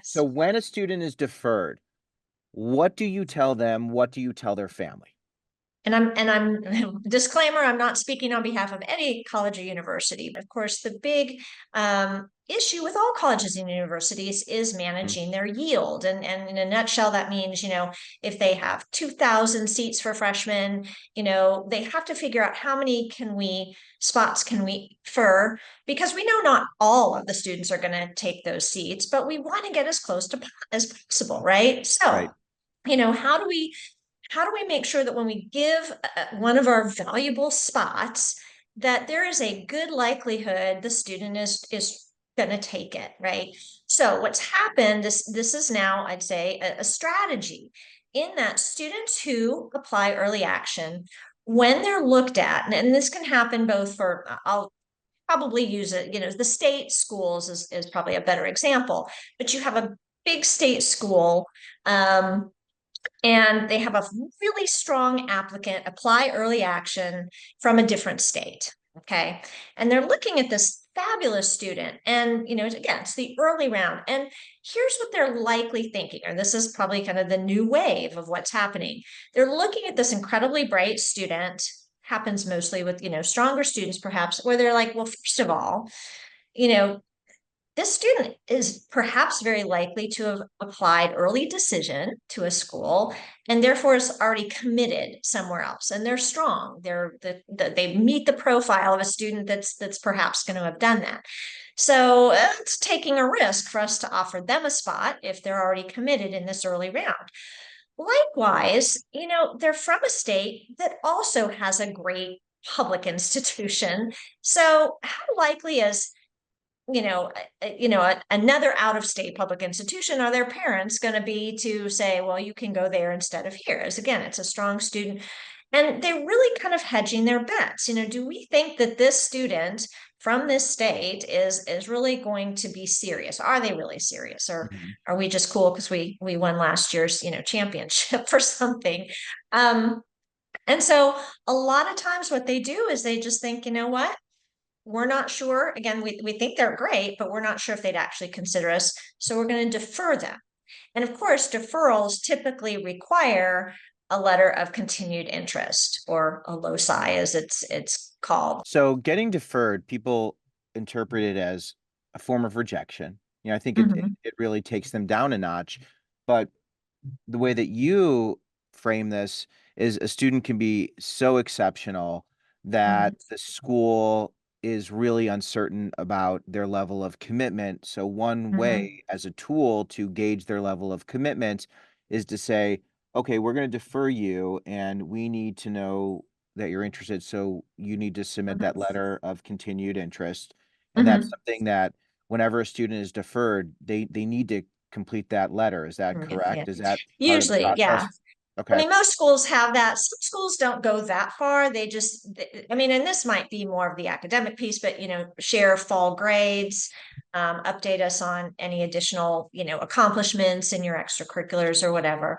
So when a student is deferred, what do you tell them? What do you tell their family? And I'm disclaimer, I'm not speaking on behalf of any college or university. But of course, the big issue with all colleges and universities is Mm. managing their yield. And in a nutshell, that means, if they have 2,000 seats for freshmen, they have to figure out how many spots can we defer, because we know not all of the students are going to take those seats, but we want to get as close to as possible, right? So, Right. how do we make sure that when we give one of our valuable spots, that there is a good likelihood the student is going to take it, right? So what's happened, this is now, I'd say, a strategy, in that students who apply early action, when they're looked at, and this can happen both for, I'll probably use it, the state schools is probably a better example, but you have a big state school, and they have a really strong applicant apply early action from a different state. Okay. And they're looking at this fabulous student. And, again, it's the early round. And here's what they're likely thinking, or this is probably kind of the new wave of what's happening. They're looking at this incredibly bright student, happens mostly with, stronger students, perhaps, where they're like, well, first of all, you know, this student is perhaps very likely to have applied early decision to a school, and therefore is already committed somewhere else. And they're strong. They meet the profile of a student that's perhaps going to have done that. So it's taking a risk for us to offer them a spot if they're already committed in this early round. Likewise, they're from a state that also has a great public institution. So how likely is another out of state public institution, are their parents going to be to say, well, you can go there instead of here? As again, it's a strong student. And they're really kind of hedging their bets. Do we think that this student from this state is really going to be serious? Are they really serious? Or Mhm. are we just cool because we won last year's, championship or something? And so a lot of times what they do is they just think, you know what? We're not sure. Again, we think they're great, but we're not sure if they'd actually consider us. So we're going to defer them. And of course, deferrals typically require a letter of continued interest, or a loci, as it's called. So getting deferred, people interpret it as a form of rejection. I think Mhm. it really takes them down a notch. But the way that you frame this is a student can be so exceptional that Mhm. the school is really uncertain about their level of commitment. So one Mhm. way as a tool to gauge their level of commitment is to say, okay, we're going to defer you and we need to know that you're interested. So you need to submit that Mhm. letter of continued interest. And that's Mhm. something that whenever a student is deferred, they need to complete that letter. Is that Yeah, yeah. correct? Is that part of the Usually, yeah. process? I Okay. mean, most schools have that. Some schools don't go that far. I mean, and this might be more of the academic piece, but, share fall grades, update us on any additional, accomplishments in your extracurriculars or whatever.